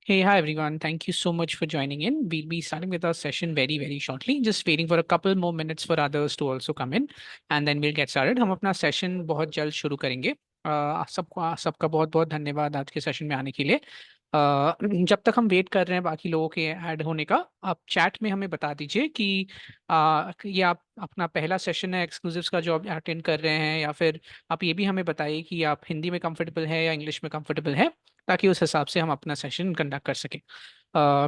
Hey, hi everyone. Thank you so much for joining in. We'll be starting with our session very, very shortly. Just waiting for a couple more minutes for others to also come in, and then we'll get started. हम अपना session बहुत जल्द शुरू करेंगे। सबका बहुत बहुत धन्यवाद आज के सेशन में आने के लिए। जब तक हम वेट कर रहे हैं बाकी लोगों के ऐड होने का, आप चैट में हमें बता दीजिए कि ये आप अपना पहला सेशन है एक्सक्लूसिव्स का जो आप अटेंड कर रहे हैं, या फिर आप ये भी हमें बताइए कि आप हिंदी में कंफर्टेबल है या इंग्लिश में कंफर्टेबल है, ताकि उस हिसाब से हम अपना सेशन कंडक्ट कर सकें.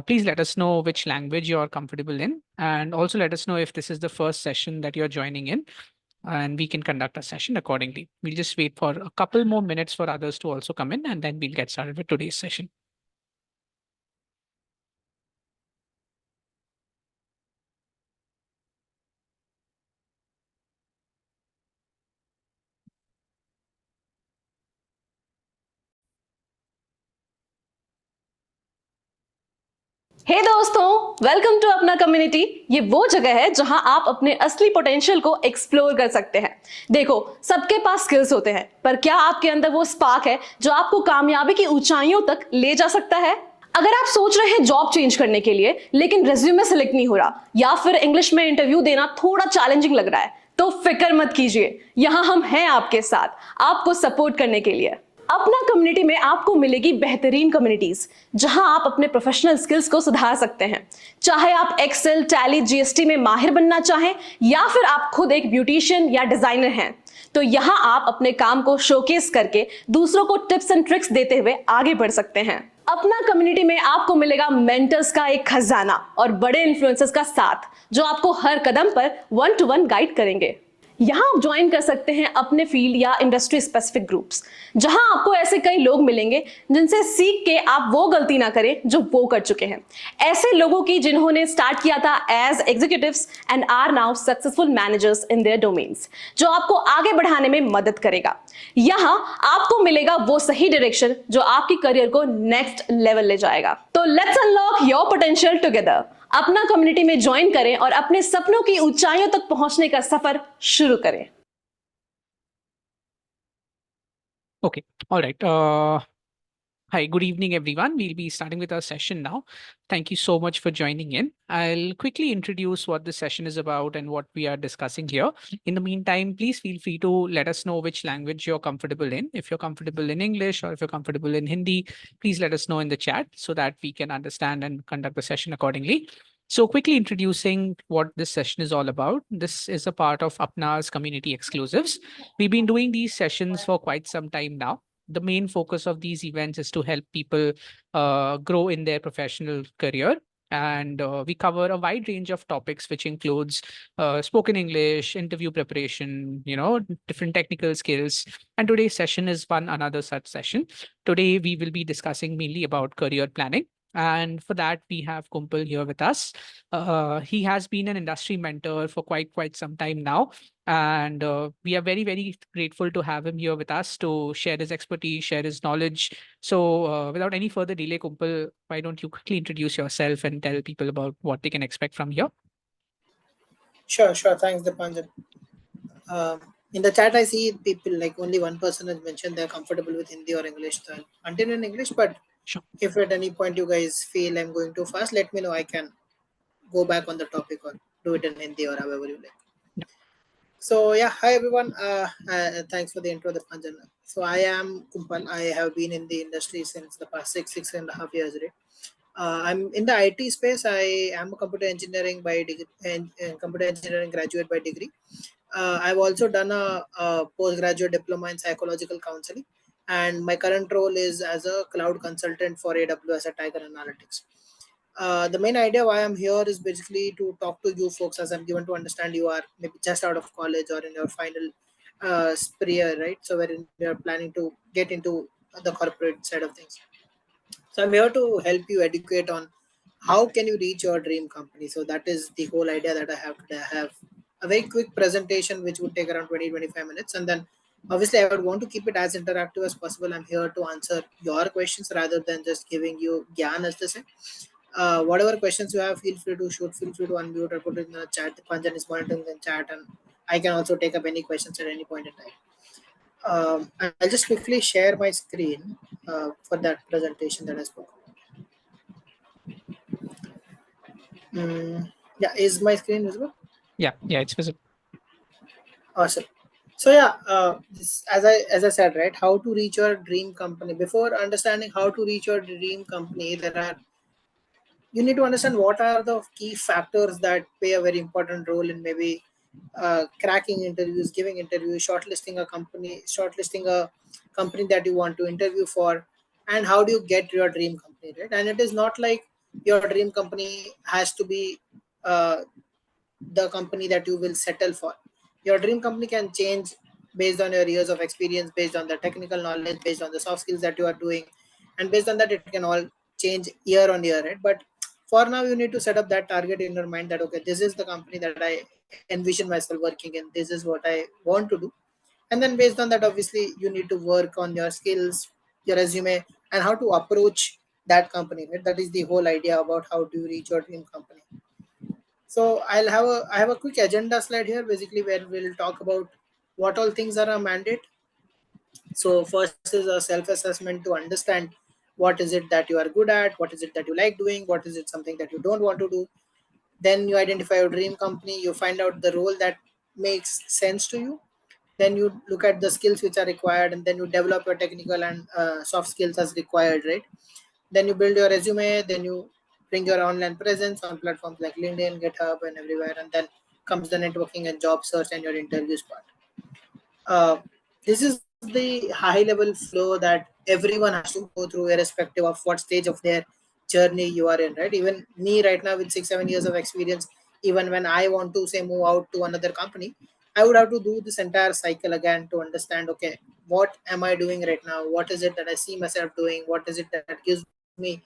Please let us know which language you are comfortable in, and also let us know if this is the first session that you're joining in, and we can conduct a session accordingly. We'll just wait for a couple more minutes for others to also come in, and then we'll get started with today's session. हे दोस्तों, welcome to अपना community. ये वो जगह है जहां आप अपने असली पोटेंशियल को एक्सप्लोर कर सकते हैं। देखो, सबके पास स्किल्स होते हैं, पर क्या आपके अंदर वो स्पार्क है जो आपको कामयाबी की ऊंचाइयों तक ले जा सकता है? अगर आप सोच रहे हैं जॉब चेंज करने के लिए, लेकिन रेज्यूमे सेलेक्ट नहीं हो रहा, या फिर इंग्लिश में इंटरव्यू देना थोड़ा चैलेंजिंग लग रहा है, तो फिक्र मत कीजिए। यहां हम हैं आपके साथ, आपको सपोर्ट करने के लिए। अपना कम्युनिटी में आपको मिलेगी बेहतरीन कम्युनिटीज, जहां आप अपने प्रोफेशनल स्किल्स को सुधार सकते हैं। चाहे आप एक्सेल, टैली, जीएसटी में माहिर बनना चाहें, या फिर आप खुद एक ब्यूटिशियन या डिजाइनर हैं, तो यहां आप अपने काम को शोकेस करके दूसरों को टिप्स एंड ट्रिक्स देते हुए आगे बढ़ सकते हैं। अपना कम्युनिटी में आपको मिलेगा मेंटर्स का एक खजाना और बड़े इन्फ्लुएंसर्स का साथ, जो आपको हर कदम पर 1-to-1 गाइड करेंगे। यहां आप ज्वाइन कर सकते हैं अपने फील्ड या इंडस्ट्री स्पेसिफिक ग्रुप्स, जहां आपको ऐसे कई लोग मिलेंगे जिनसे सीख के आप वो गलती ना करें जो वो कर चुके हैं। ऐसे लोगों की जिन्होंने स्टार्ट किया था as executives and are now successful managers in their domains, जो आपको आगे बढ़ाने में मदद करेगा। यहां आपको मिलेगा वो सही डायरेक्शन जो आपकी करियर को नेक्स्ट लेवल ले जाएगा। तो let's unlock your potential together. अपना कम्युनिटी में ज्वाइन करें और अपने सपनों की ऊंचाइयों तक पहुंचने का सफर शुरू करें। Okay, all right. Hi, good evening, everyone. We'll be starting with our session now. Thank you so much for joining in. I'll quickly introduce what the session is about and what we are discussing here. In the meantime, please feel free to let us know which language you're comfortable in. If you're comfortable in English or if you're comfortable in Hindi, please let us know in the chat so that we can understand and conduct the session accordingly. So quickly introducing what this session is all about. This is a part of Apna's Community Exclusives. We've been doing these sessions for quite some time now. The main focus of these events is to help people grow in their professional career. And we cover a wide range of topics, which includes spoken English, interview preparation, different technical skills. And today's session is another such session. Today, we will be discussing mainly about career planning. And for that, we have Kumpal here with us. He has been an industry mentor for quite some time now. And we are very, very grateful to have him here with us to share his expertise, share his knowledge. So without any further delay, Kumpal, why don't you quickly introduce yourself and tell people about what they can expect from here? Sure. Thanks, Dipanjan. In the chat, I see people like only one person has mentioned they're comfortable with Hindi or English. So I'll continue in English, but Sure. if at any point you guys feel I'm going too fast, let me know. I can go back on the topic or do it in Hindi or however you like. Yeah. So yeah, hi everyone. Thanks for the intro, Dipanjan. So I am Kumpal. I have been in the industry since the past six and a half years. Right? I'm in the IT space. I am a computer engineering by degree and computer engineering graduate by degree. I've also done a postgraduate diploma in psychological counseling, and my current role is as a cloud consultant for AWS at Tiger Analytics. The main idea why I'm here is basically to talk to you folks, as I'm given to understand you are maybe just out of college or in your final year, right? So wherein you're planning to get into the corporate side of things. So I'm here to help you educate on how can you reach your dream company. So that is the whole idea that I have today. I have a very quick presentation which would take around 20-25 minutes, and then obviously I would want to keep it as interactive as possible. I'm here to answer your questions rather than just giving you gyan, as they say. Whatever questions you have, feel free to shoot, feel free to unmute or put it in the chat. Panjan is monitoring the chat, and I can also take up any questions at any point in time. I'll just quickly share my screen for that presentation that I spoke about. Yeah, is my screen visible? Yeah, it's visible. Awesome. So yeah, as I said, right, how to reach your dream company. Before understanding how to reach your dream company, you need to understand what are the key factors that play a very important role in maybe cracking interviews, giving interviews, shortlisting a company that you want to interview for, and how do you get your dream company, right? And it is not like your dream company has to be uh, the company that you will settle for. Your dream company can change based on your years of experience, based on the technical knowledge, based on the soft skills that you are doing, and based on that, it can all change year on year, right? But for now, you need to set up that target in your mind that okay, this is the company that I envision myself working in. This is what I want to do, and then based on that, obviously, you need to work on your skills, your resume, and how to approach that company. Right? That is the whole idea about how to reach your dream company. So I have a quick agenda slide here, basically where we'll talk about what all things are a mandate. So first is a self-assessment to understand what is it that you are good at, what is it that you like doing, what is it something that you don't want to do. Then you identify your dream company, you find out the role that makes sense to you. Then you look at the skills which are required, and then you develop your technical and soft skills as required, right? Then you build your resume, then you bring your online presence on platforms like LinkedIn, GitHub, and everywhere, and then comes the networking and job search and your interviews part. This is the high level flow that everyone has to go through, irrespective of what stage of their journey you are in, right? Even me right now with 6 7 years of experience, even when I want to say move out to another company, I would have to do this entire cycle again to understand okay, what am I doing right now, what is it that I see myself doing, what is it that gives me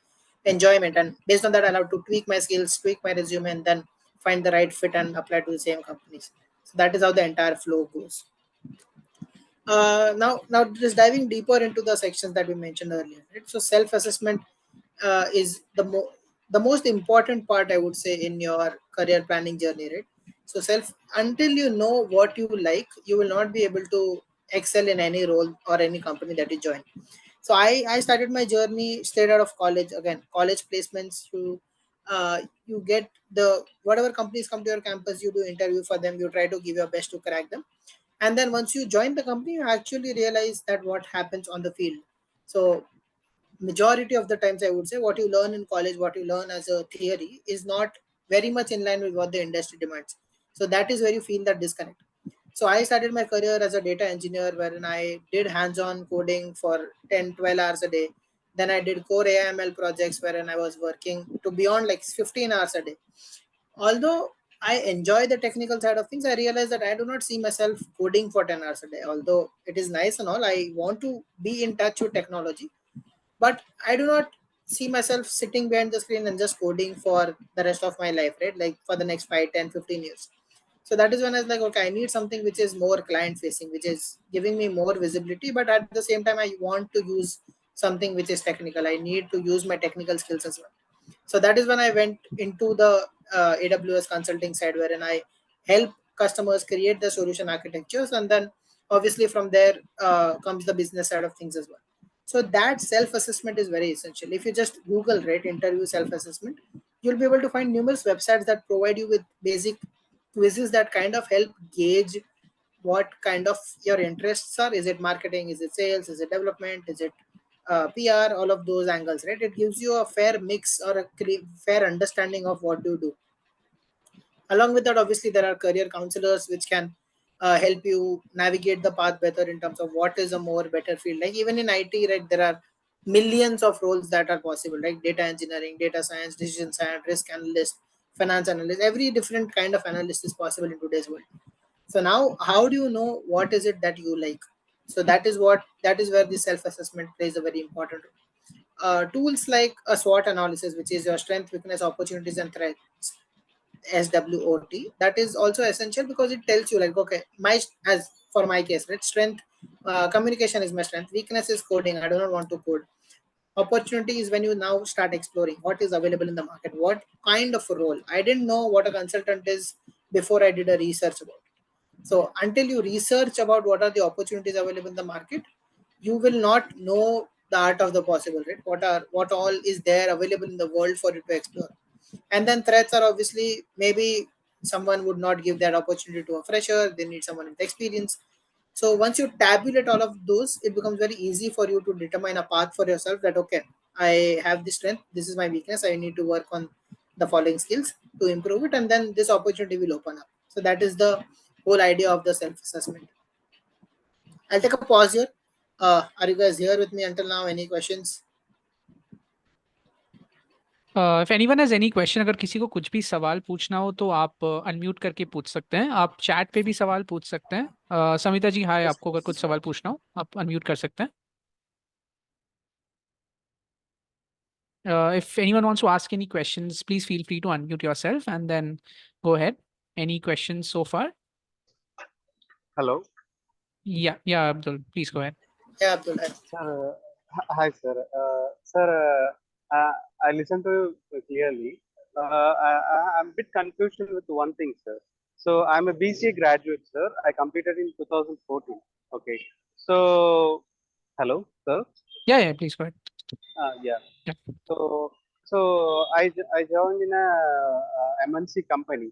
enjoyment, and based on that I'll have to tweak my skills, tweak my resume, and then find the right fit and apply to the same companies. So that is how the entire flow goes. Now just diving deeper into the sections that we mentioned earlier, right? So self assessment is the most important part, I would say, in your career planning journey, right? So self until you know what you like, you will not be able to excel in any role or any company that you join. So I started my journey straight out of college. Again, college placements, you get the whatever companies come to your campus, you do interview for them, you try to give your best to crack them, and then once you join the company, you actually realize that what happens on the field. So majority of the times, I would say, what you learn in college, what you learn as a theory, is not very much in line with what the industry demands. So that is where you feel that disconnect. So I started my career as a data engineer, wherein I did hands-on coding for 10 12 hours a day. Then I did core AML projects wherein I was working to beyond like 15 hours a day. Although I enjoy the technical side of things, I realize that I do not see myself coding for 10 hours a day. Although it is nice and all, I want to be in touch with technology, but I do not see myself sitting behind the screen and just coding for the rest of my life, right? Like for the next 5 10 15 years. So that is when I was like, okay, I need something which is more client facing, which is giving me more visibility, but at the same time, I want to use something which is technical. I need to use my technical skills as well. So that is when I went into the AWS consulting side, wherein I help customers create the solution architectures, and then obviously from there comes the business side of things as well. So that self assessment is very essential. If you just Google, right, interview self assessment, you'll be able to find numerous websites that provide you with basic quizzes that kind of help gauge what kind of your interests are. Is it marketing, is it sales, is it development, is it PR, all of those angles, right? It gives you a fair mix or a fair understanding of what you do. Along with that, obviously, there are career counselors which can help you navigate the path better in terms of what is a more better field. Like even in IT, right, there are millions of roles that are possible, like data engineering, data science, decision science, risk analyst, finance analyst. Every different kind of analyst is possible in today's world. So now, how do you know what is it that you like? So that is where the self assessment plays a very important role. Tools like a SWOT analysis, which is your strength, weakness, opportunities, and threats, SWOT, that is also essential because it tells you like, okay, my as for my case, right, strength, communication is my strength, weakness is coding, I do not want to code. Opportunity is when you now start exploring what is available in the market, what kind of a role. I didn't know what a consultant is before I did a research about. So until you research about what are the opportunities available in the market, you will not know the art of the possible, right? What all is there available in the world for you to explore. And then threats are obviously, maybe someone would not give that opportunity to a fresher, they need someone with experience. So once you tabulate all of those, it becomes very easy for you to determine a path for yourself, that okay, I have this strength, this is my weakness, I need to work on the following skills to improve it, and then this opportunity will open up. So that is the whole idea of the self assessment. I'll take a pause here. Are you guys here with me until now? Any questions? If anyone has any question, अगर किसी को कुछ भी सवाल पूछना हो तो आप अनम्यूट करके पूछ सकते हैं। आप चैट पे भी सवाल पूछ सकते हैं। समिता जी, हाय, आपको अगर कुछ सवाल पूछना हो आप अनम्यूट कर सकते हैं। If anyone wants to ask any questions, please feel free to unmute yourself and then go ahead. Any questions so far? Hello. Yeah, Abdul, please go ahead. Yeah, Abdul. Sir, hi, sir. Sir, I listened to you clearly. I'm a bit confused with one thing, sir. So I'm a BCA graduate, sir. I completed in 2014. Okay. So, hello, sir. Yeah, please go ahead. Yeah. Yeah. So I joined in a MNC company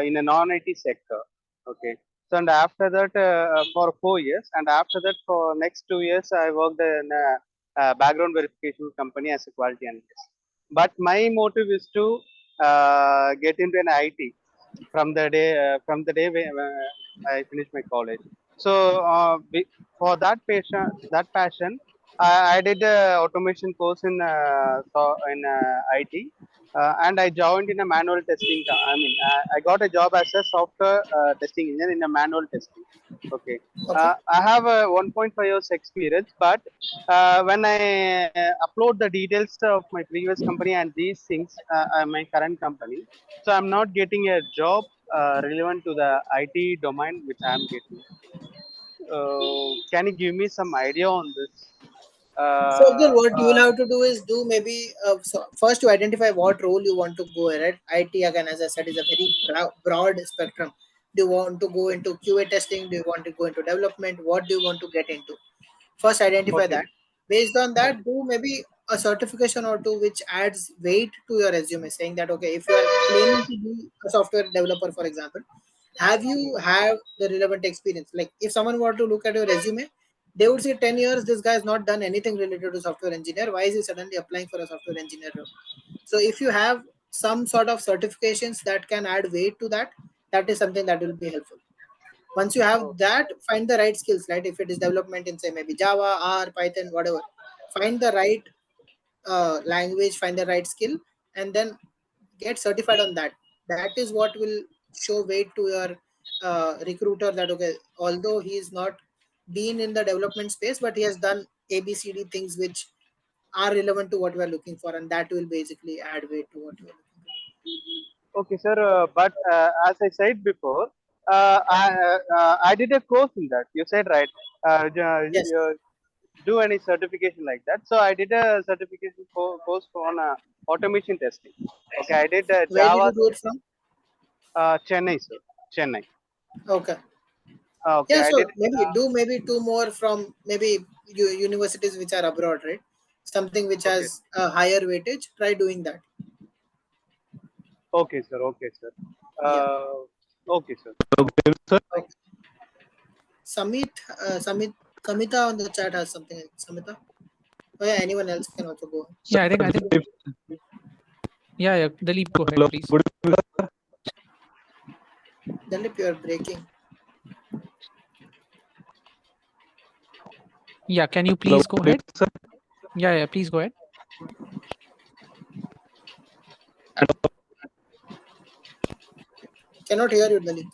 in a non-IT sector. Okay. So and after that for 4 years, and after that for next 2 years I worked in a background verification company as a quality analyst. But my motive is to get into an IT from the day when I finished my college. So for that passion, I did a automation course in IT, and I joined in a manual testing. I got a job as a software testing engineer in a manual testing. Okay. Okay. I have a 1.5 years experience, but when I upload the details of my previous company and these things, my current company, so I'm not getting a job relevant to the IT domain which I'm getting. Can you give me some idea on this? So Abdul, Uh, what you will uh, have to do is do maybe so first to identify what role you want to go in. Right? IT, again, as I said, is a very broad spectrum. Do you want to go into QA testing? Do you want to go into development? What do you want to get into? First identify okay, that. Based on that, do maybe a certification or two which adds weight to your resume, saying that okay, if you are claiming to be a software developer, for example, have you have the relevant experience? Like if someone were to look at your resume, they would say 10 years this guy has not done anything related to software engineer. Why is he suddenly applying for a software engineer role? So if you have some sort of certifications that can add weight to that, that is something that will be helpful. Once you have okay, that, find the right skills, right? If it is development in say maybe Java, R, Python, whatever, find the right language, find the right skill, and then get certified on that. That is what will show weight to your recruiter, that okay, although he is not been in the development space, but he has done ABCD things which are relevant to what we are looking for, and that will basically add weight to what you are looking okay, sir. But as I said before, I did a course in that. You said right. for. Yes. Do any certification like that. So I did a certification course on automation testing. Okay, I did Where did you Java, do it from? Chennai, sir. Chennai. Okay. Okay, Yeah, I so did. maybe do maybe two more from maybe universities which are abroad, right? Something which Okay, has a higher weightage. Try doing that. okay, sir. Okay, sir. Yeah. Okay, sir. Okay. Samita on the chat has something. Samita. Oh yeah, anyone else can also go. Yeah, I think, yeah, Dalip, go ahead, please. Dalip, you are breaking. Yeah, can you please go ahead? Yeah, please go ahead. Cannot hear you, Dalip.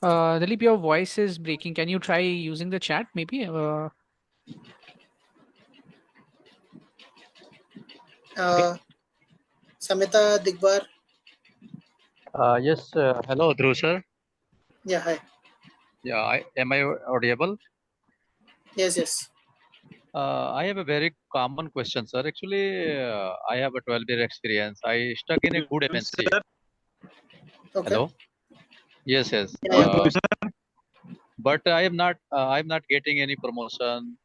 Dalip, your voice is breaking. Can you try using the chat, maybe? Okay. Samita Digbar. Yes, hello, Dhruv sir. Yeah, hi. Yeah, am I audible? Yes, yes. I have a very common question, sir. Actually, I have a 12-year experience. I stuck in a good MNC. Okay. Hello. Yes, yes. Yeah, yeah. But I am not getting any promotion.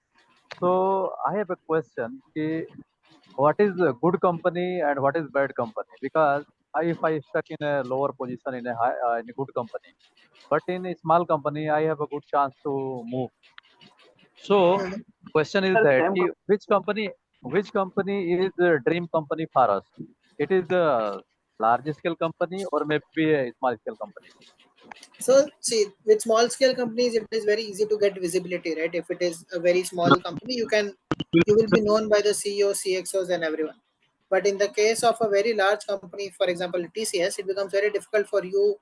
So I have a question. What is a good company and what is bad company? Because if I stuck in a lower position in a good company, but in a small company, I have a good chance to move. So Mhm. question is that which company is a dream company for us? It is a large scale company or maybe a small scale company. So see, with small scale companies, it is very easy to get visibility, right? If it is a very small company, you will be known by the CEO, CXOs, and everyone. But in the case of a very large company, for example, TCS, it becomes very difficult for you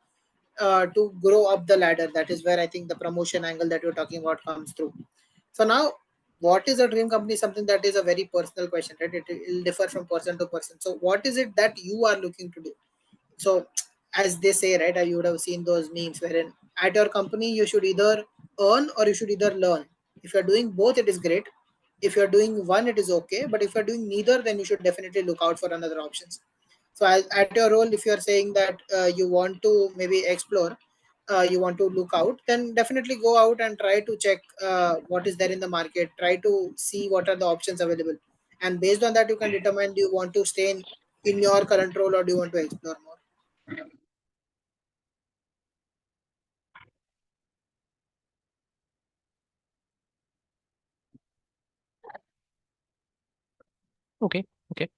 to grow up the ladder. That is where I think the promotion angle that you're talking about comes through. So now, what is a dream company? Something that is a very personal question, right? It will differ from person to person. So what is it that you are looking to do? So as they say, right, you would have seen those memes wherein at your company you should either earn or you should either learn. If you're doing both, it is great. If you're doing one, it is okay, but if you're doing neither, then you should definitely look out for another options. So at your role, if you're saying that you want to maybe explore, you want to look out, then definitely go out and try to check what is there in the market, try to see what are the options available, and based on that you can determine, do you want to stay in your current role or do you want to explore more. Okay. Okay.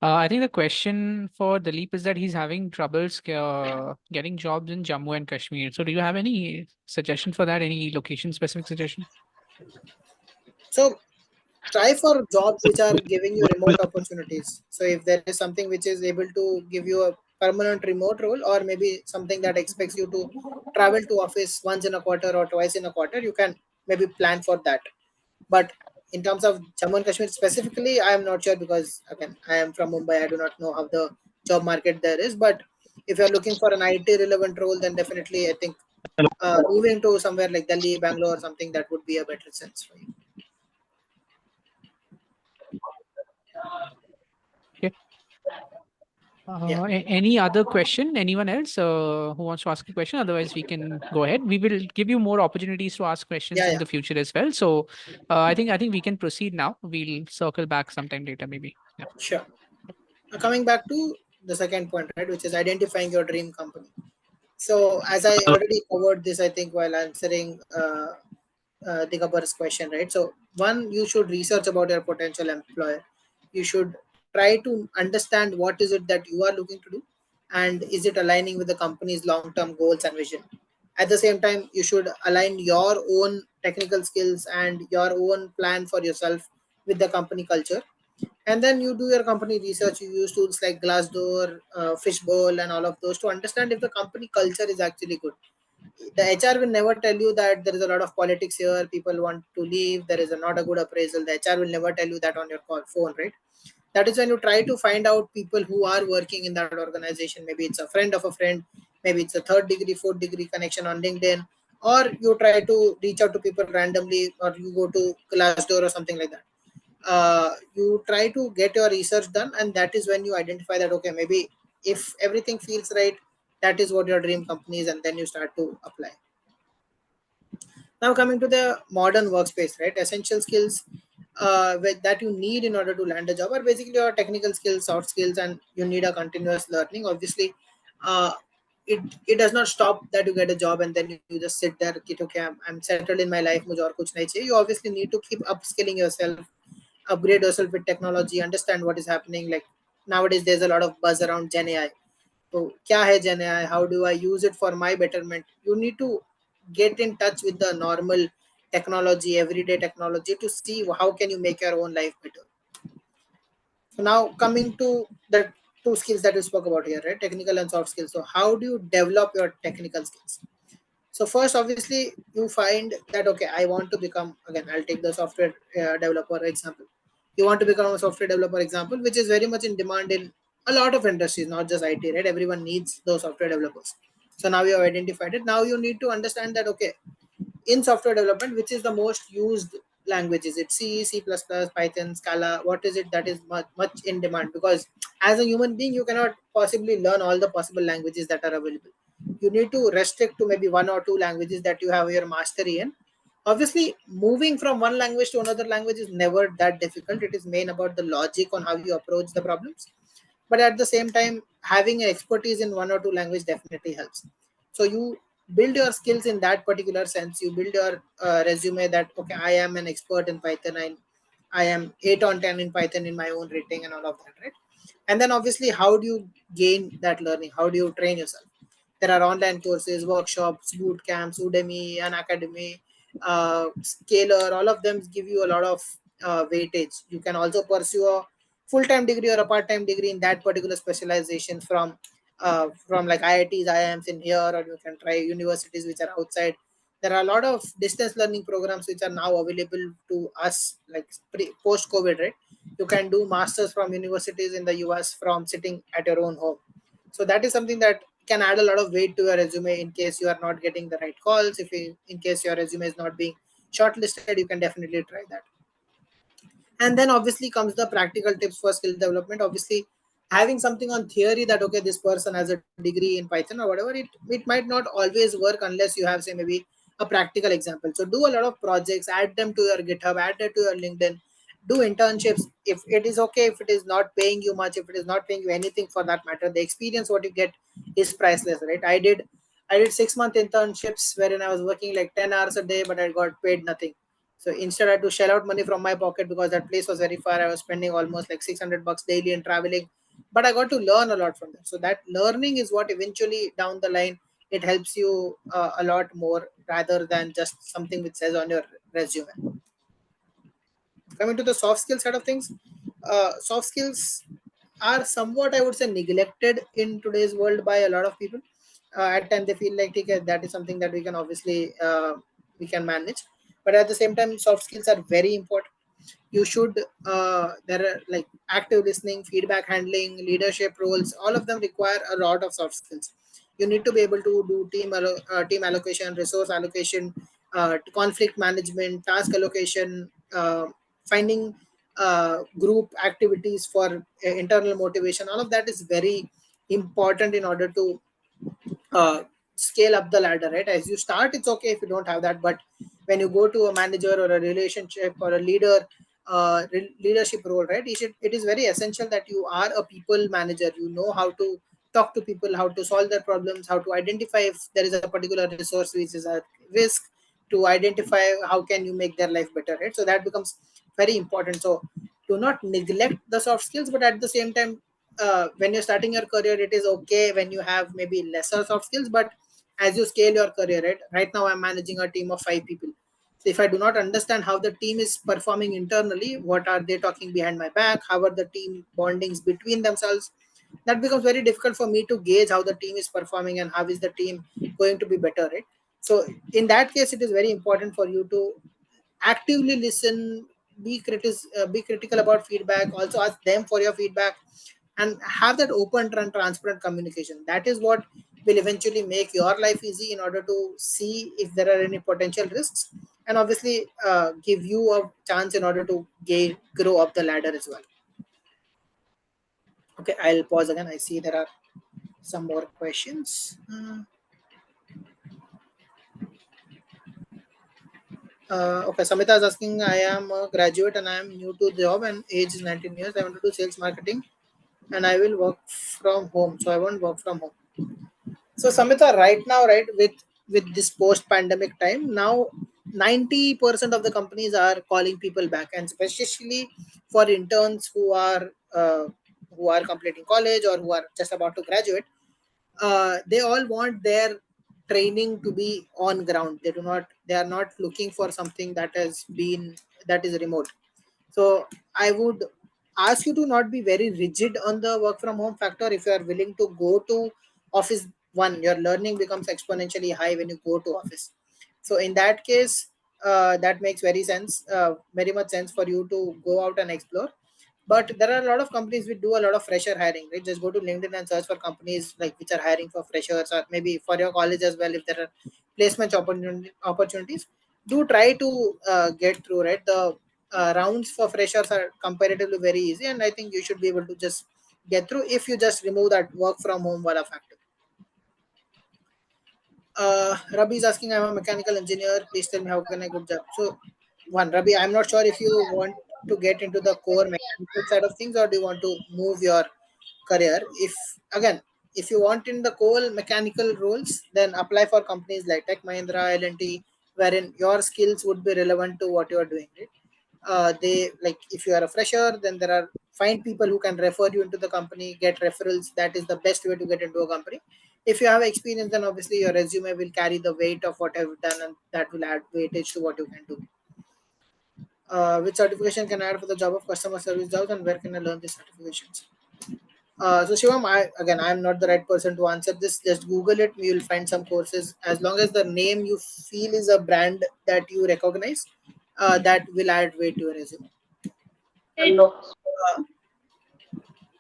I think the question for Dilip is that he's having troubles getting jobs in Jammu and Kashmir. So, do you have any suggestion for that? Any location specific suggestion? So try for jobs which are giving you remote opportunities. So if there is something which is able to give you a permanent remote role, or maybe something that expects you to travel to office once in a quarter or twice in a quarter, you can maybe plan for that. But in terms of Jammu and Kashmir specifically, I am not sure, because again I am from Mumbai. I do not know how the job market there is. But if you are looking for an IT relevant role, then definitely I think moving to somewhere like Delhi, Bangalore, or something, that would be a better sense for you. Okay. Yeah, Any other question? Anyone else who wants to ask a question? Otherwise, we can go ahead. We will give you more opportunities to ask questions yeah, in yeah. the future as well. So, I think we can proceed now. We'll circle back sometime later, maybe. Yeah. Sure. Coming back to the second point, right, which is identifying your dream company. So, as I already covered this, I think while answering Digabar's question, right? So, one, you should research about your potential employer. You should try to understand what is it that you are looking to do, and is it aligning with the company's long-term goals and vision. At the same time, you should align your own technical skills and your own plan for yourself with the company culture. And then you do your company research. You use tools like Glassdoor, Fishbowl, and all of those to understand if the company culture is actually good. The HR will never tell you that there is a lot of politics here, people want to leave, there is not a good appraisal. The HR will never tell you that on your phone, right? That is when you try to find out people who are working in that organization. Maybe it's a friend of a friend, maybe it's a third degree, fourth degree connection on LinkedIn, or you try to reach out to people randomly, or you go to Glassdoor or something like that. You try to get your research done, and that is when you identify that, okay, maybe if everything feels right, that is what your dream company is, and then you start to apply. Now coming to the modern workspace, right, essential skills that you need in order to land a job are basically your technical skills, soft skills, and you need a continuous learning. Obviously, uh, it does not stop that you get a job and then you just sit there, okay, I'm settled in my life, mujhe aur kuch nahi chahiye. You obviously need to keep upskilling yourself, upgrade yourself with technology, understand what is happening. Like nowadays, there's a lot of buzz around Gen AI. So, kya hai Gen AI? How do I use it for my betterment? You need to get in touch with the normal technology, everyday technology, to see how can you make your own life better. So now coming to the two skills that we spoke about here, right? Technical and soft skills. So how do you develop your technical skills? So first, obviously, you find that, okay, I want to become, again, I'll take the software developer example. You want to become a software developer example, which is very much in demand in a lot of industries, not just IT, right? Everyone needs those software developers. So now you have identified it. Now you need to understand that, okay, in software development, which is the most used languages? It's C, C++, Python, Scala. What is it that is much in demand? Because as a human being, you cannot possibly learn all the possible languages that are available. You need to restrict to maybe one or two languages that you have your mastery in, Obviously, moving from one language to another language is never that difficult. It is main about the logic on how you approach the problems. But at the same time, having an expertise in one or two language definitely helps. So you build your skills in that particular sense. You build your resume that, okay, I am an expert in Python. I am 8 on 10 in Python in my own rating and all of that, right? And then obviously, how do you gain that learning? How do you train yourself? There are online courses, workshops, boot camps, Udemy, an academy, Scalar. All of them give you a lot of weightage. You can also pursue a full-time degree or a part-time degree in that particular specialization from like IITs, IIMs in here, or you can try universities which are outside. There are a lot of distance learning programs which are now available to us, like post COVID, right? You can do masters from universities in the US from sitting at your own home. So that is something that can add a lot of weight to your resume in case you are not getting the right calls. In case your resume is not being shortlisted, you can definitely try that. And then obviously comes the practical tips for skill development. Obviously, having something on theory that, okay, this person has a degree in Python or whatever, it might not always work unless you have, say, maybe a practical example. So do a lot of projects, add them to your GitHub, add it to your LinkedIn, do internships. If it is okay, if it is not paying you much, if it is not paying you anything for that matter, the experience what you get is priceless, right? I did 6-month internships wherein I was working like 10 hours a day, but I got paid nothing. So instead, I had to shell out money from my pocket because that place was very far. I was spending almost like $600 daily in traveling, but I got to learn a lot from that. So that learning is what eventually down the line it helps you a lot more rather than just something which says on your resume. Coming to the soft skill side of things, soft skills are somewhat, I would say, neglected in today's world by a lot of people. At times they feel like, okay, that is something that we can obviously we can manage, but at the same time soft skills are very important. You should there are like active listening, feedback handling, leadership roles, all of them require a lot of soft skills. You need to be able to do team allocation, resource allocation, conflict management, task allocation, finding group activities for internal motivation. All of that is very important in order to uh, scale up the ladder, right? As you start, it's okay if you don't have that, but when you go to a manager or a relationship or a leadership role, right, it is very essential that you are a people manager. You know how to talk to people, how to solve their problems, how to identify if there is a particular resource which is at risk, to identify how can you make their life better, right? So that becomes very important. So do not neglect the soft skills, but at the same time, when you're starting your career, it is okay when you have maybe lesser soft skills, but as you scale your career, right now I'm managing a team of 5 people. So if I do not understand how the team is performing internally, what are they talking behind my back, how are the team bondings between themselves, that becomes very difficult for me to gauge how the team is performing and how is the team going to be better, right? So in that case, it is very important for you to actively listen, be critical about feedback, also ask them for your feedback, and have that open and transparent communication. That is what will eventually make your life easy in order to see if there are any potential risks, and obviously give you a chance in order to grow up the ladder as well. Okay, I'll pause again. I see there are some more questions. Okay, Samita is asking, I am a graduate and I am new to the job and age is 19 years. I want to do sales marketing and I will work from home. So I won't work from home. So Samita, right now, right, with this post-pandemic time, now 90% of the companies are calling people back, and especially for interns who are completing college or who are just about to graduate, they all want their training to be on ground. They are not looking for something that is remote. So I would ask you to not be very rigid on the work from home factor. If you are willing to go to office, one, your learning becomes exponentially high when you go to office. So in that case, that makes very much sense for you to go out and explore. But there are a lot of companies which do a lot of fresher hiring, right? Just go to LinkedIn and search for companies like which are hiring for freshers, or maybe for your college as well. If there are placement opportunities, do try to get through, right? The rounds for freshers are comparatively very easy, and I think you should be able to just get through if you just remove that work from home wala factor. Rabi is asking, I'm a mechanical engineer. Please tell me how can I good job. So, one, Rabi, I'm not sure if you want to get into the core mechanical side of things or do you want to move your career. If again, if you want in the core mechanical roles, then apply for companies like Tech Mahindra, L&T, wherein your skills would be relevant to what you are doing. Right? They like if you are a fresher, then there are find people who can refer you into the company, get referrals. That is the best way to get into a company. If you have experience, then obviously your resume will carry the weight of what I've done, and that will add weightage to what you can do. Which certification can I add for the job of customer service jobs, and where can I learn these certifications? So Shivam, I'm not the right person to answer this. Just Google it. You will find some courses. As long as the name you feel is a brand that you recognize, that will add weight to your resume. Uh,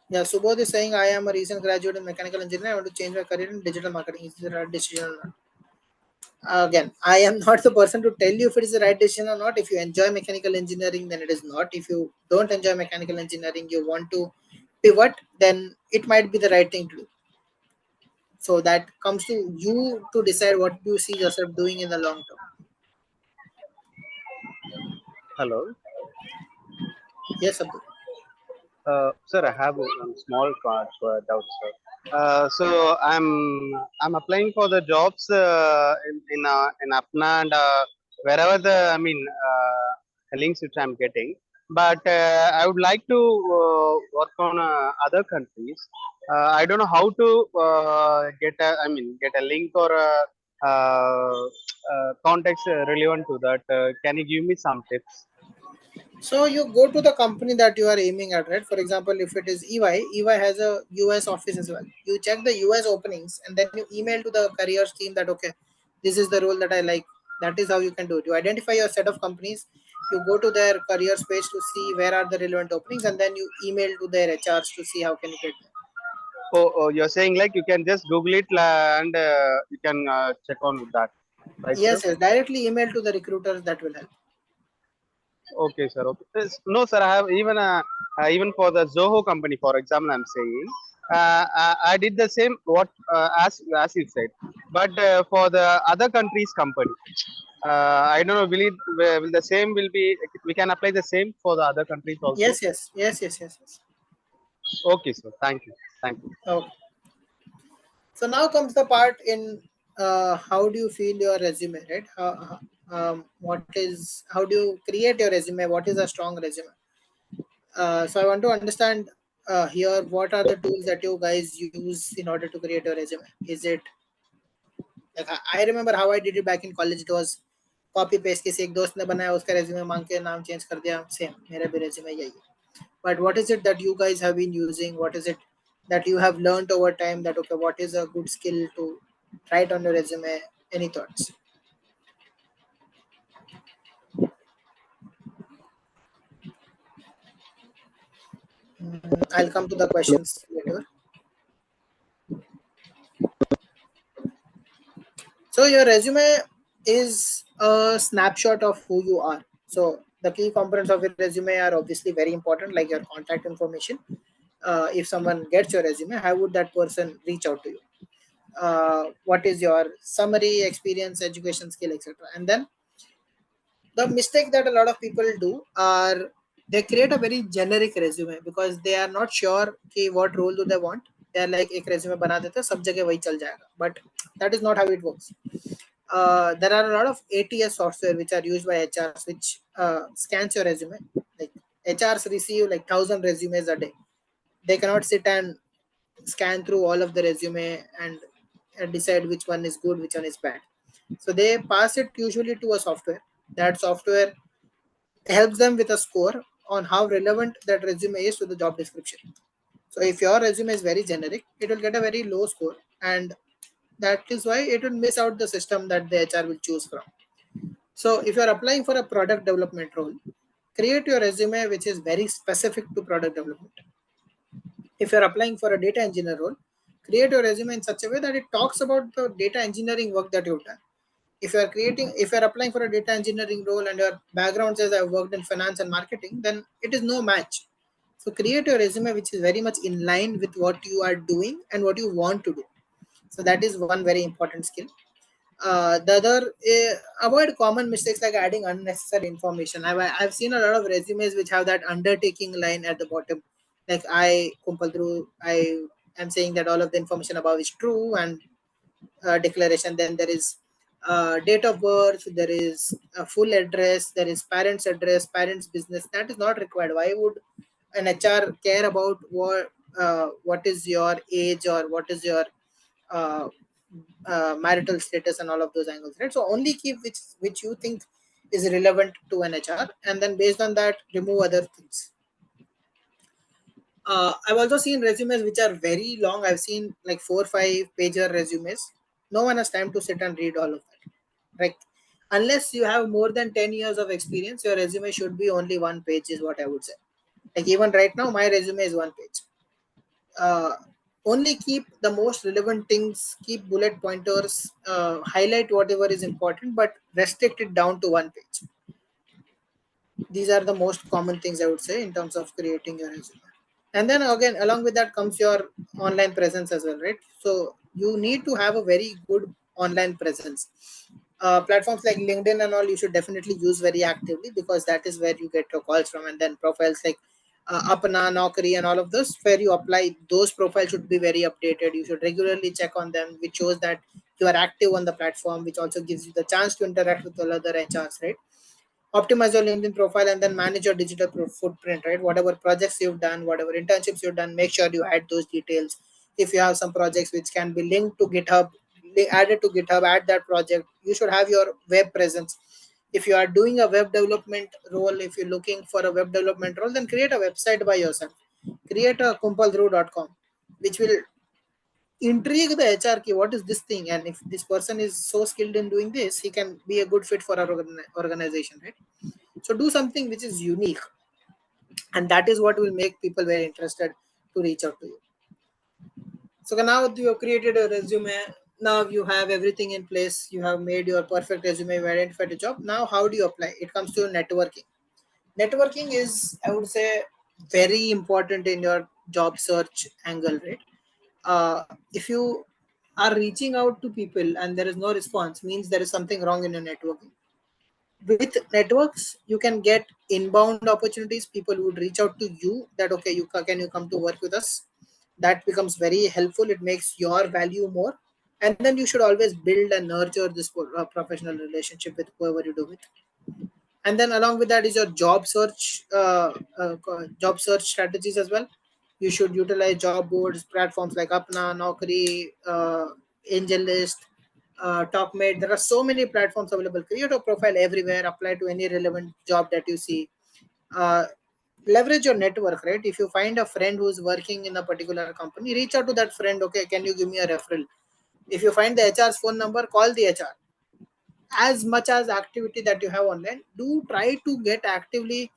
yeah, Subodh is saying, I am a recent graduate in mechanical engineering. I want to change my career in digital marketing. Is it the right decision or not? Again, I am not the person to tell you if it is the right decision or not. If you enjoy mechanical engineering, then it is not. If you don't enjoy mechanical engineering, you want to pivot, then it might be the right thing to do. So that comes to you to decide what you see yourself doing in the long term. Hello. Yes, Abdul. Sir, I have one small doubt, sir. So I'm applying for the jobs in Apna and wherever the links which I'm getting. But I would like to work on other countries. I don't know how to get a link or a context relevant to that. Can you give me some tips? So you go to the company that you are aiming at, right? For example, if it is EY has a US office as well. You check the US openings and then you email to the careers team that okay, this is the role that I like. That is how you can do it. You identify your set of companies, you go to their careers page to see where are the relevant openings, and then you email to their HRs to see how can you get there. Oh, you're saying like you can just Google it and you can check on with that, right, sir? Yes, directly email to the recruiters, that will help. Okay, sir. Okay. No, sir. I have even for the Zoho company, for example, I'm saying I did the same what as you said, but for the other countries' company, I don't know. Will the same will be we can apply the same for the other countries also? Yes. Okay, sir. Thank you. Thank you. Okay. So now comes the part in how do you feel your resume, right? What is how do you create your resume? What is a strong resume? So I want to understand here what are the tools that you guys use in order to create your resume? Is it like I remember how I did it back in college? It was copy paste किसी एक दोस्त ने बनाया उसका resume मांग के नाम change कर दिया सेम मेरा भी रेज्यूमे यही है but what is it that you guys have been using? What is it that you have learned over time that okay, what is a good skill to write on your resume? Any thoughts? I'll come to the questions later. So your resume is a snapshot of who you are. So the key components of your resume are obviously very important, like your contact information. If someone gets your resume, how would that person reach out to you? What is your summary, experience, education, skill, etc. And then the mistake that a lot of people do are they create a very generic resume because they are not sure कि what role do they want. They are like एक resume बना देते हैं सब जगह वही चल जाएगा. But that is not how it works. There are a lot of ATS software which are used by HRs which scans your resume. Like HRs receive like 1,000 resumes a day. They cannot sit and scan through all of the resume and decide which one is good, which one is bad. So they pass it usually to a software. That software helps them with a score on how relevant that resume is to the job description. So if your resume is very generic, it will get a very low score, and that is why it will miss out the system that the HR will choose from. So if you are applying for a product development role, create your resume which is very specific to product development. If you're applying for a data engineer role, create your resume in such a way that it talks about the data engineering work that you've done. If you're applying for a data engineering role and your background says I've worked in finance and marketing, then it is no match. So create your resume which is very much in line with what you are doing and what you want to do. So that is one very important skill. The other, avoid common mistakes like adding unnecessary information. I've seen a lot of resumes which have that undertaking line at the bottom, like I Kumpal through I am saying that all of the information above is true, and declaration. Then there is date of birth, there is a full address, there is parents address, parents business. That is not required. Why would an HR care about what is your age or what is your uh, marital status and all of those angles, right? So only keep which you think is relevant to an HR, and then based on that remove other things. I've also seen resumes which are very long. I've seen like 4 or 5 pager resumes. No one has time to sit and read all of that. Right? Unless you have more than 10 years of experience, your resume should be only 1 page, is what I would say. Like even right now, my resume is 1 page. Uh, Only keep the most relevant things, keep bullet pointers, highlight whatever is important, but restrict it down to 1 page. These are the most common things I would say in terms of creating your resume. And then again, along with that comes your online presence as well, right? So you need to have a very good online presence. Platforms like LinkedIn and all you should definitely use very actively, because that is where you get your calls from. And then profiles like Apna, Naukri and all of those where you apply, those profiles should be very updated. You should regularly check on them, which shows that you are active on the platform, which also gives you the chance to interact with all other HRs, right? Optimize your LinkedIn profile and then manage your digital footprint, right? Whatever projects you've done, whatever internships you've done, make sure you add those details. If you have some projects which can be linked to GitHub, add it to GitHub, add that project. You should have your web presence. If you are doing a web development role, if you're looking for a web development role, then create a website by yourself. Create a kumpalthrough.com, which will intrigue the HR key. What is this thing? And if this person is so skilled in doing this, he can be a good fit for our organization, right? So do something which is unique, and that is what will make people very interested to reach out to you. So now you have created a resume. Now you have everything in place. You have made your perfect resume. You identified a job. Now how do you apply? It comes to networking. Networking is, I would say, very important in your job search angle, right? If you are reaching out to people and there is no response, means there is something wrong in your networking. With networks you can get inbound opportunities. People would reach out to you that okay, can you come to work with us. That becomes very helpful. It makes your value more. And then you should always build and nurture this professional relationship with whoever you do with. And then along with that is your job search strategies as well. You should utilize job boards, platforms like Apna, Naukri, AngelList, TalkMate. There are so many platforms available. Create a profile everywhere, apply to any relevant job that you see. uh, Leverage your network, right? If you find a friend who's working in a particular company, reach out to that friend. Okay, can you give me a referral? If you find the HR's phone number, call the HR. As much as activity that you have online, do try to get actively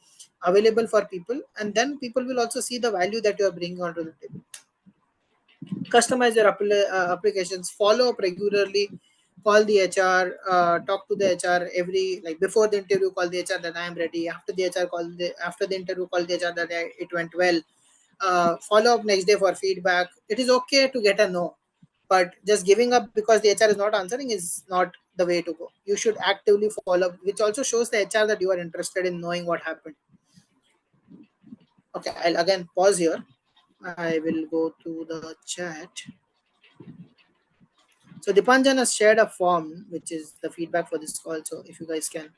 available for people, and then people will also see the value that you are bringing onto the table. Customize your applications, follow up regularly, call the HR, talk to the HR every, like before the interview, call the HR that I am ready. After the interview, call the HR that it went well. Follow up next day for feedback. It is okay to get a no, but just giving up because the HR is not answering is not the way to go. You should actively follow up, which also shows the HR that you are interested in knowing what happened. Okay, I'll again pause here. I will go to the chat. So Dipanjan has shared a form, which is the feedback for this call. So if you guys can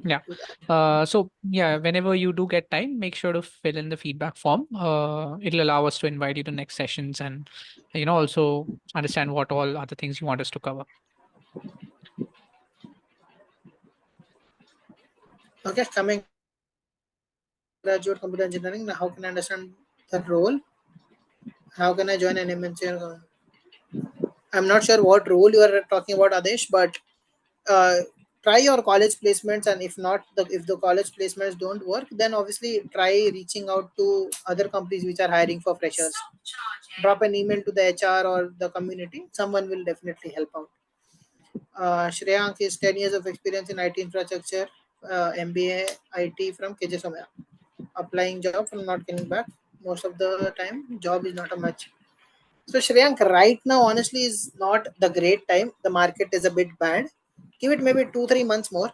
Yeah. do that. So yeah, whenever you do get time, make sure to fill in the feedback form. It'll allow us to invite you to next sessions and, also understand what all other things you want us to cover. Okay, coming graduate computer engineering. Now, how can I understand the role? How can I join an MNC? I'm not sure what role you are talking about, Adesh, but uh, try your college placements, and if the college placements don't work, then obviously try reaching out to other companies which are hiring for freshers. Drop an email to the HR or the community. Someone will definitely help out. Shreyank is 10 years of experience in IT infrastructure, MBA IT from KJ Somaya. Applying job from not getting back. Most of the time, job is not a match. So Shreyank, right now honestly is not the great time. The market is a bit bad. Give it maybe 2-3 months more.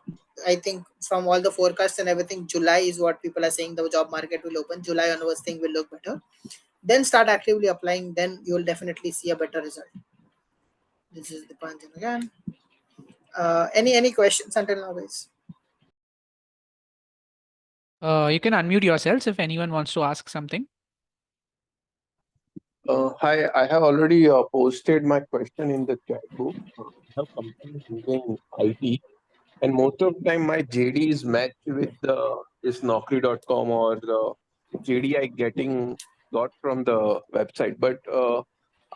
I think from all the forecasts and everything, July is what people are saying the job market will open. July onwards thing will look better. Then start actively applying. Then you will definitely see a better result. This is the Panjan again. Any questions until now, guys? You can unmute yourselves if anyone wants to ask something. Hi, I have already posted my question in the chat group. I have companies using IT, and most of the time my JD is matched with this Naukri.com or the JD I got from the website. But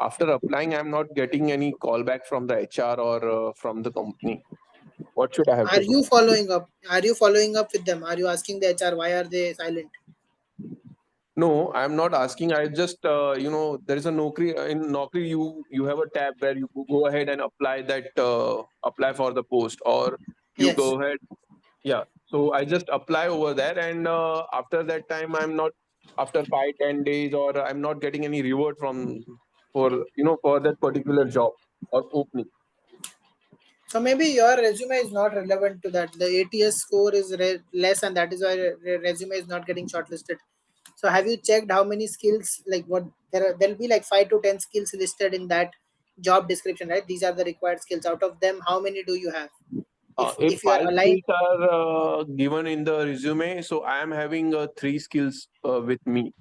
after applying, I'm not getting any callback from the HR or from the company. What should I have Are to do? you following up? Are you following up with them? Are you asking the HR why are they silent? No, I'm not asking. I just, there is a Naukri in Naukri. You have a tab where you go ahead and apply for the post, or you Yes. go ahead. Yeah. So I just apply over there, and after that time, I'm not after 5-10 days, or I'm not getting any reward for that particular job or opening. So maybe your resume is not relevant to that. The ATS score is less, and that is why resume is not getting shortlisted. So have you checked how many skills? Like what there'll be like 5 to 10 skills listed in that job description, right? These are the required skills. Out of them, how many do you have? If If you are five aligned, skills are given in the resume, so I am having 3 skills with me.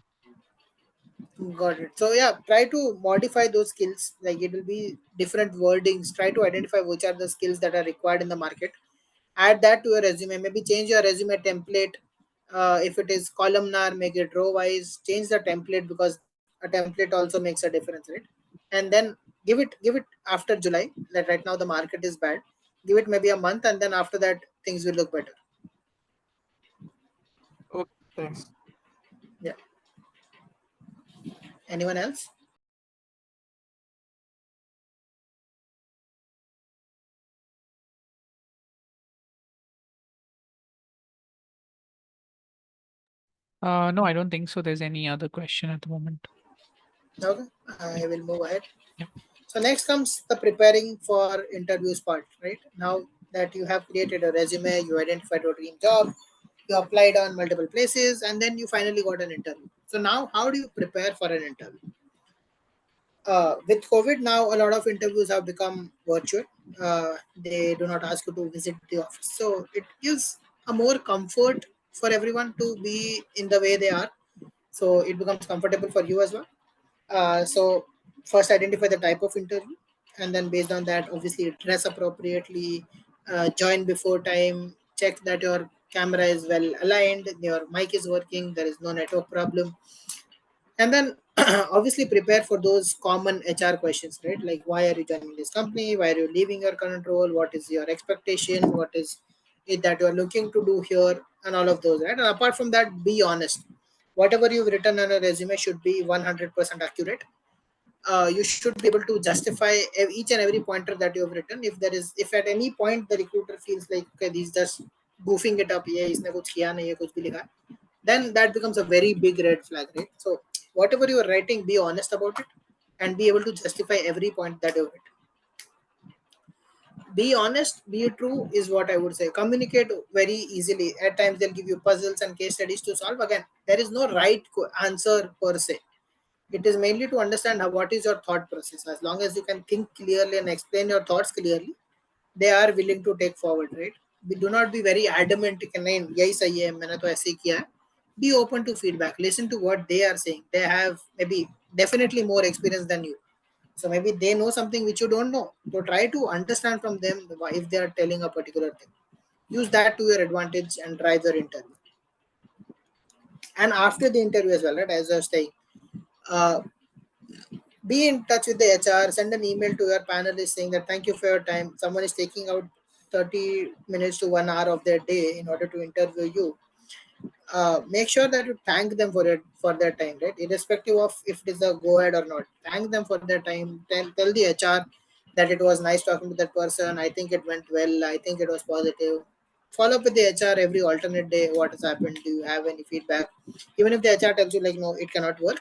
got it. So yeah, try to modify those skills. Like it will be different wordings. Try to identify which are the skills that are required in the market. Add that to your resume. Maybe change your resume template. If it is columnar, make it row wise. Change the template because a template also makes a difference, right? And then give it after July. Like right now the market is bad. Give it maybe a month, and then after that things will look better. Okay, thanks. Yeah. Anyone else? No, I don't think so. There's any other question at the moment. Okay, I will move ahead. Yeah. So next comes the preparing for interviews part, right? Now that you have created a resume, you identified your dream job, you applied on multiple places, and then you finally got an interview. So now, how do you prepare for an interview? With COVID now, a lot of interviews have become virtual. They do not ask you to visit the office, so it gives a more comfort for everyone to be in the way they are. So it becomes comfortable for you as well. So first identify the type of interview, and then based on that, obviously dress appropriately, join before time, check that your camera is well aligned, your mic is working, there is no network problem, and then obviously prepare for those common HR questions, right? Like why are you joining this company? Why are you leaving your current role? What is your expectation? What is it that you are looking to do here? And all of those, right? And apart from that, be honest. Whatever you've written on a resume should be 100% accurate. You should be able to justify each and every pointer that you have written. If at any point the recruiter feels like okay, he's just goofing it up, yeah, इसने कुछ किया नहीं है, कुछ भी लिखा है, then that becomes a very big red flag, right? So whatever you are writing, be honest about it and be able to justify every point that you've written. Be honest, be true is what I would say. Communicate very easily. At times they'll give you puzzles and case studies to solve. Again, there is no right answer per se. It is mainly to understand what is your thought process. As long as you can think clearly and explain your thoughts clearly, they are willing to take forward, right? We do not be very adamant कि नहीं यही सही है मैंने तो ऐसे ही किया है. Be open to feedback, listen to what they are saying. They have maybe definitely more experience than you, so maybe they know something which you don't know, so try to understand from them if they are telling a particular thing. Use that to your advantage and drive your interview. And after the interview as well, right, as I was saying, uh, be in touch with the HR, send an email to your panelists saying that thank you for your time. Someone is taking out 30 minutes to 1 hour of their day in order to interview you. Make sure that you thank them for their time, right? Irrespective of if it is a go ahead or not. Thank them for their time. Tell the HR that it was nice talking to that person. I think it went well. I think it was positive. Follow up with the HR every alternate day. What has happened? Do you have any feedback? Even if the HR tells you like no, it cannot work,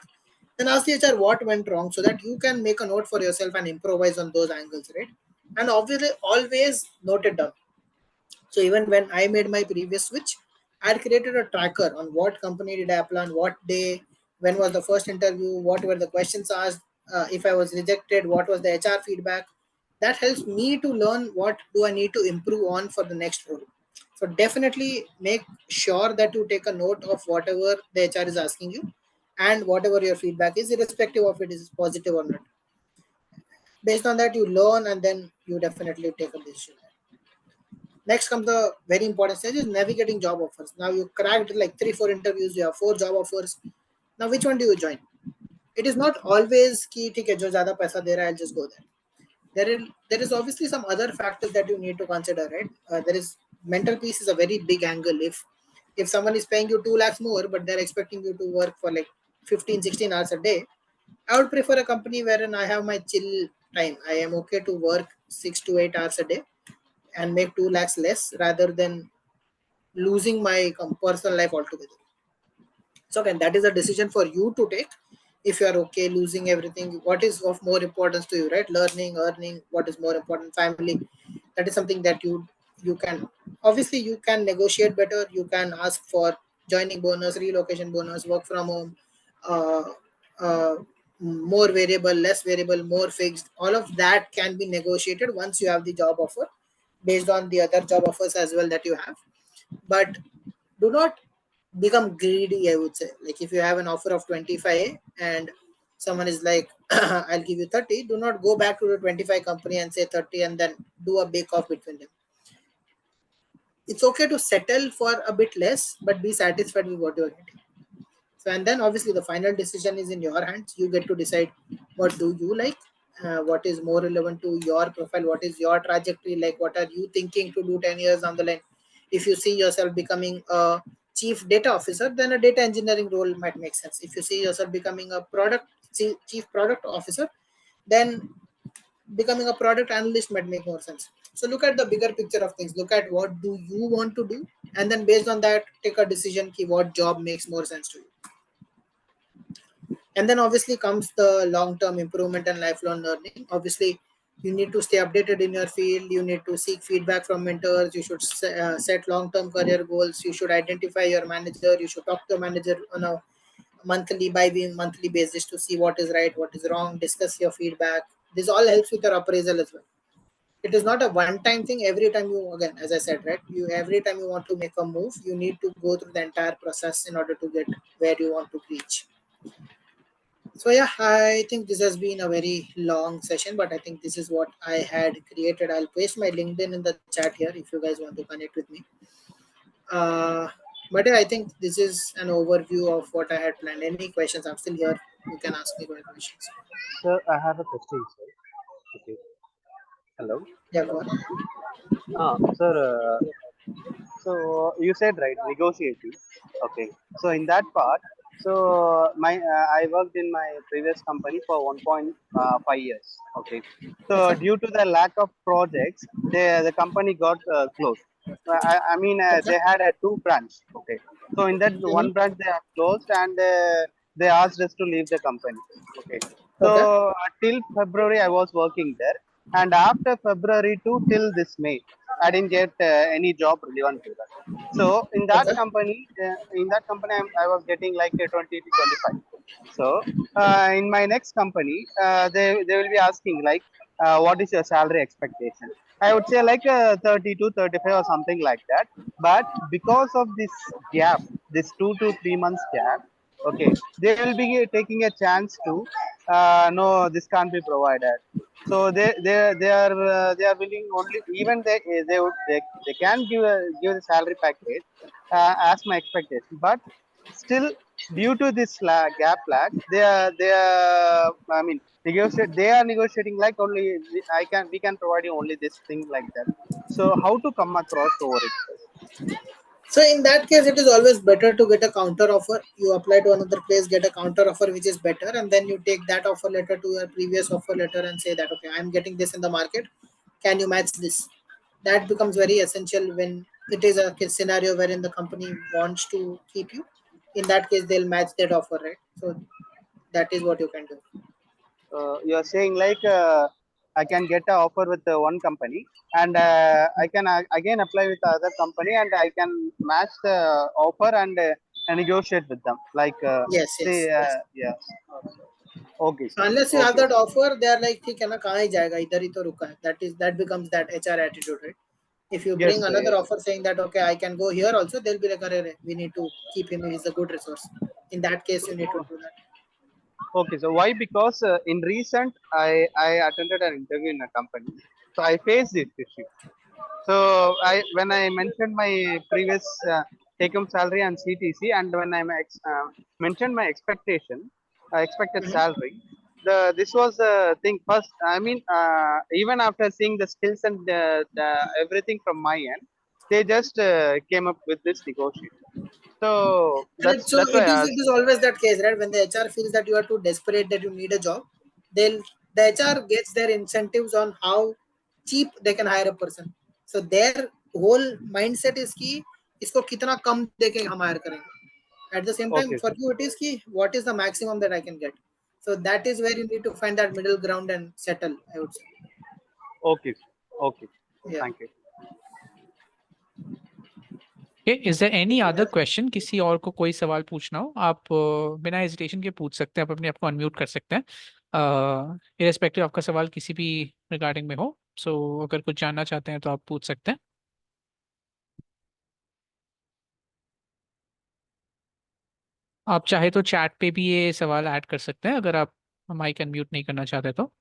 Then ask the HR what went wrong so that you can make a note for yourself and improvise on those angles, right? And obviously, always note it down. So even when I made my previous switch, I had created a tracker on what company did I apply on what day, when was the first interview, what were the questions asked, if I was rejected, what was the HR feedback. That helps me to learn what do I need to improve on for the next role. So definitely make sure that you take a note of whatever the HR is asking you and whatever your feedback is, irrespective of it is positive or not. Based on that, you learn and then you definitely take a decision. Next comes the very important stage is navigating job offers. Now you cracked like 3-4 interviews, you have 4 job offers. Now which one do you join? It is not always key to jo zyada paisa de raha, I'll just go there. There is obviously some other factors that you need to consider, right? There is mental piece is a very big angle. If someone is paying you 2 lakhs more, but they're expecting you to work for like 15-16 hours a day, I would prefer a company wherein I have my chill time. I am okay to work 6 to 8 hours a day and make 2 lakhs less rather than losing my personal life altogether. So again, that is a decision for you to take. If you are okay losing everything, what is of more importance to you, right? Learning, earning, what is more important, family. That is something that you can obviously you can negotiate better. You can ask for joining bonus, relocation bonus, work from home, uh, uh, more variable, less variable, more fixed. All of that can be negotiated once you have the job offer, based on the other job offers as well that you have. But do not become greedy, I would say. Like if you have an offer of 25 and someone is like I'll give you 30, do not go back to the 25 company and say 30 and then do a bake off between them. It's okay to settle for a bit less but be satisfied with what you're getting. So and then obviously the final decision is in your hands. You get to decide what do you like, what is more relevant to your profile, what is your trajectory like, what are you thinking to do 10 years down the line. If you see yourself becoming a chief data officer, then a data engineering role might make sense. If you see yourself becoming a chief product officer, then becoming a product analyst might make more sense. So look at the bigger picture of things. Look at what do you want to do, and then based on that, take a decision ki what job makes more sense to you. And then obviously comes the long-term improvement and lifelong learning. Obviously you need to stay updated in your field. You need to seek feedback from mentors. You should set long-term career goals. You should identify your manager. You should talk to your manager on a monthly basis to see what is right, what is wrong, discuss your feedback. This all helps with your appraisal as well. It is not a one-time thing. Every time you, again, as I said, right, you every time you want to make a move, you need to go through the entire process in order to get where you want to reach. So yeah, I think this has been a very long session, but I think this is what I had created. I'll paste my LinkedIn in the chat here if you guys want to connect with me. But yeah, I think this is an overview of what I had planned. Any questions? I'm still here. You can ask me questions. Sir, I have a question, sir. Okay. Hello. Yeah, go on. Sir, so you said right, negotiating. Okay. So in that part, so my I worked in my previous company for 1.5 years. Okay. So Okay. due to the lack of projects, the company got closed. I mean, Okay. they had a two branch. Okay. So in that Mm-hmm. one branch they have closed and they asked us to leave the company. Okay. Okay. So till February I was working there, and after February to till this May, I didn't get any job relevant to that. So Okay. in that company, I was getting like a 20 to 25. So in my next company, they will be asking like, what is your salary expectation? I would say like 30 to 35 or something like that. But because of this gap, this 2 to 3 months gap, okay, they will be taking a chance to no, this can't be provided. So they are willing only, even they can give the salary package as my expectation, but still due to this gap lag, they are I mean they are negotiating like only we can provide you only this thing like that. So how to come across over it? So in that case, it is always better to get a counter offer. You apply to another place, get a counter offer which is better, and then you take that offer letter to your previous offer letter and say that okay, I'm getting this in the market. Can you match this? That becomes very essential when it is a scenario wherein the company wants to keep you. In that case, they'll match that offer, right? So that is what you can do. You are saying like I can get an offer with one company, and I can again apply with the other company, and I can match the offer and negotiate with them. Like Yes, say, yes, yes. yes. Okay, So sir. unless you have Okay, that sir. offer, they are like, ठीक है ना, कहाँ ही जाएगा, इधर ही तो रुका है. That becomes that HR attitude, right? If you Yes, bring sir. another Yes. offer saying that okay, I can go here also, they'll be like, "Arre, we need to keep him. He's a good resource." In that case, you need to do that. Okay, so why? Because in recent, I attended an interview in a company, so I faced this issue. So I when I mentioned my previous take-home salary and CTC, and when mentioned my expected Mhm. salary, this was the thing first. I mean, even after seeing the skills and everything from my end, they just came up with this negotiation. So Correct. So that's why I it asked. is always that case, right? When the HR feels that you are too desperate that you need a job, they'll the HR gets their incentives on how cheap they can hire a person. So their whole mindset is कि इसको कितना कम देके हम hire करेंगे. At the same time, Okay, for sir. you it is कि what is the maximum that I can get. So that is where you need to find that middle ground and settle, I would say. Okay, sir. Okay. Yeah. Thank you. Okay, is there any other question? किसी और को कोई सवाल पूछना हो आप बिना hesitation के पूछ सकते हैं. आप अपने आप को अनम्यूट कर सकते हैं इरेस्पेक्टिव आपका सवाल किसी भी रिगार्डिंग में हो. सो अगर कुछ जानना चाहते हैं तो आप पूछ सकते हैं. आप चाहे तो चैट पे भी ये सवाल ऐड कर सकते हैं अगर आप माइक अनम्यूट नहीं करना चाहते तो.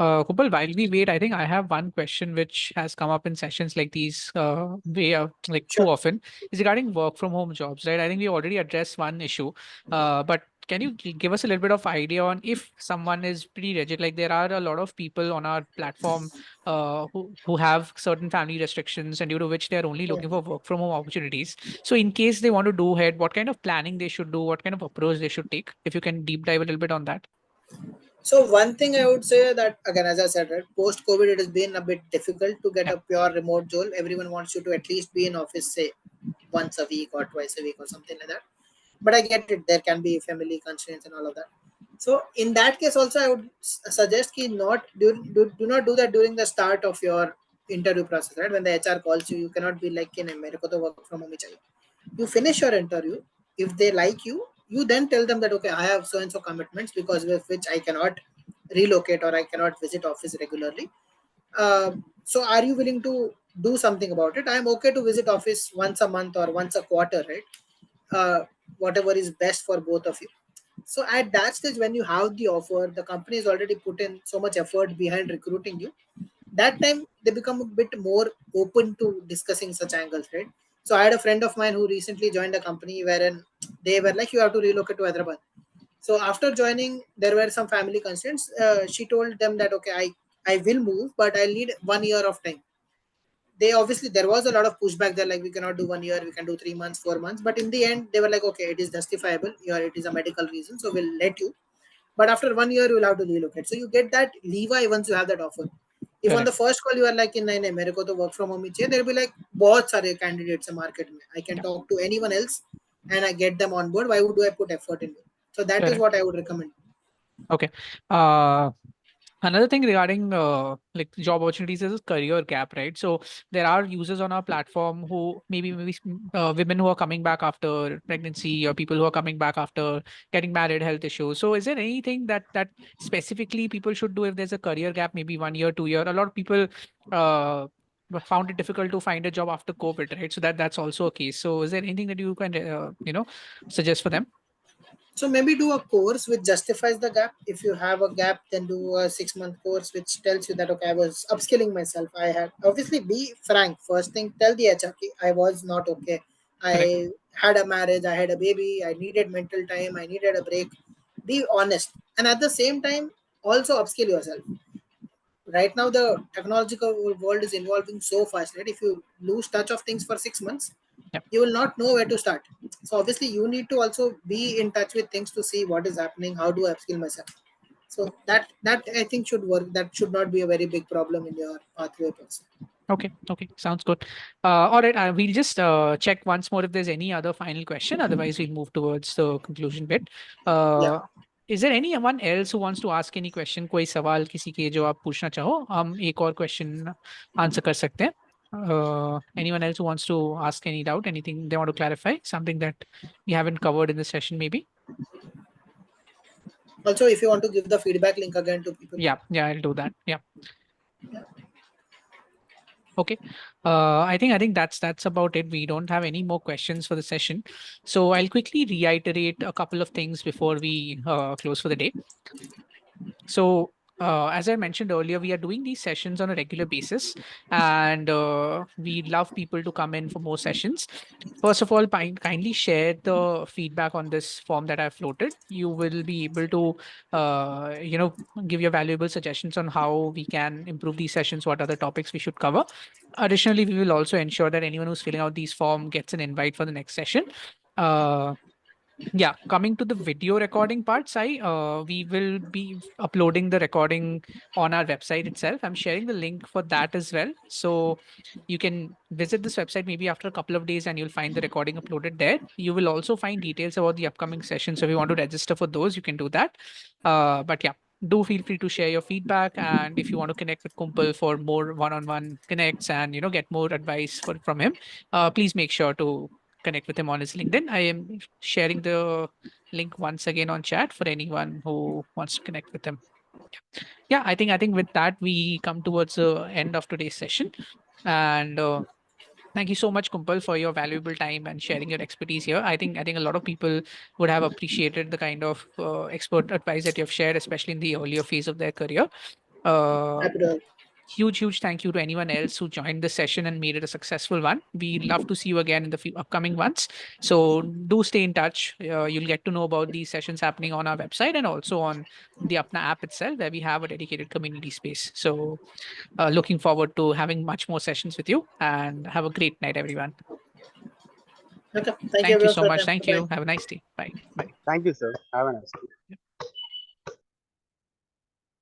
Kupal, while we wait, I think I have one question which has come up in sessions like these like too Sure. often is regarding work from home jobs, right? I think we already addressed one issue, but can you give us a little bit of idea on if someone is pretty rigid? Like there are a lot of people on our platform who have certain family restrictions and due to which they are only looking for work from home opportunities. So in case they want to do it, what kind of planning they should do, what kind of approach they should take? If you can deep dive a little bit on that. So one thing I would say that again, as I said, right, post COVID, it has been a bit difficult to get Yeah, a pure remote job. Everyone wants you to at least be in office, say once a week or twice a week or something like that. But I get it. There can be family constraints and all of that. So in that case, also I would suggest कि not do not do that during the start of your interview process, right? When the HR calls you, you cannot be like, कि नहीं मेरे को तो work from home ही चाहिए. You finish your interview. If they like you, you then tell them that okay, I have so and so commitments because with which I cannot relocate or I cannot visit office regularly. So are you willing to do something about it? I'm okay to visit office once a month or once a quarter, right? Whatever is best for both of you. So at that stage, when you have the offer, the company has already put in so much effort behind recruiting you. That time they become a bit more open to discussing such angles, right? So I had a friend of mine who recently joined a company wherein they were like, you have to relocate to Hyderabad. So after joining, there were some family constraints. She told them that okay, I will move, but I'll need 1 year of time. They obviously there was a lot of pushback there, like we cannot do 1 year, we can do 3 months, 4 months. But in the end, they were like, okay, it is justifiable. Here it is a medical reason, so we'll let you. But after 1 year, you'll have to relocate. So you get that leeway once you have that offer. If on the correct. first call you are like, नहीं नहीं मेरे को तो work from home ही चाहिए, there'll be like बहुत सारे candidates है market में. I can Yeah, talk to anyone else and I get them on board. Why would I put effort in it? So that is correct. what I would recommend. Okay. Another thing regarding like job opportunities is career gap, right? So there are users on our platform who maybe women who are coming back after pregnancy or people who are coming back after getting married, health issues. So is there anything that specifically people should do if there's a career gap, maybe 1 year, 2 year? A lot of people uh, found it difficult to find a job after COVID, right? So that's also a case. So is there anything that you can suggest for them? So maybe do a course which justifies the gap. If you have a gap, then do a 6 month course which tells you that okay, I was upskilling myself. I had obviously be frank. First thing, tell the HR I was not okay. Correct. I had a marriage, I had a baby, I needed mental time, I needed a break. Be honest, and at the same time, also upskill yourself. Right now, the technological world is evolving so fast. Right, if you lose touch of things for 6 months, Yeah. you will not know where to start. So obviously you need to also be in touch with things to see what is happening, how do I upskill myself. So that I think should work. That should not be a very big problem in your pathway person. Okay, sounds good. All right, we'll just check once more if there's any other final question. Otherwise, we'll move towards the conclusion bit. Yeah. Is there anyone else who wants to ask any question? कोई सवाल किसी के जो आप पूछना चाहो, हम एक और question answer कर सकते हैं. Anyone else who wants to ask any doubt, anything they want to clarify, something that we haven't covered in the session, maybe? Also, if you want to give the feedback link again to people. Yeah, I'll do that. Yeah. Okay. I think that's about it. We don't have any more questions for the session. So I'll quickly reiterate a couple of things before we close for the day. So as I mentioned earlier, we are doing these sessions on a regular basis, and we love people to come in for more sessions. First of all, kindly share the feedback on this form that I've floated. You will be able to, give your valuable suggestions on how we can improve these sessions, what other topics we should cover. Additionally, we will also ensure that anyone who's filling out these form gets an invite for the next session. Yeah, coming to the video recording part, Sai, we will be uploading the recording on our website itself. I'm sharing the link for that as well. So you can visit this website maybe after a couple of days and you'll find the recording uploaded there. You will also find details about the upcoming sessions. So if you want to register for those, you can do that. But yeah, do feel free to share your feedback. And if you want to connect with Kumpal for more one-on-one connects and, get more advice from him, please make sure to connect with him on his LinkedIn. I am sharing the link once again on chat for anyone who wants to connect with him. Yeah, I think with that we come towards the end of today's session, and thank you so much, Kumpal, for your valuable time and sharing your expertise here. I think a lot of people would have appreciated the kind of expert advice that you have shared, especially in the earlier phase of their career. Happy to help. Huge thank you to anyone else who joined the session and made it a successful one. We'd love to see you again in the upcoming ones. So do stay in touch. You'll get to know about these sessions happening on our website and also on the Apna app itself, where we have a dedicated community space. So looking forward to having much more sessions with you, and have a great night, everyone. Okay. Thank you Thank you everyone so for your much. time. Thank Bye. you. Have a nice day. Bye. Thank you, sir. Have a nice day.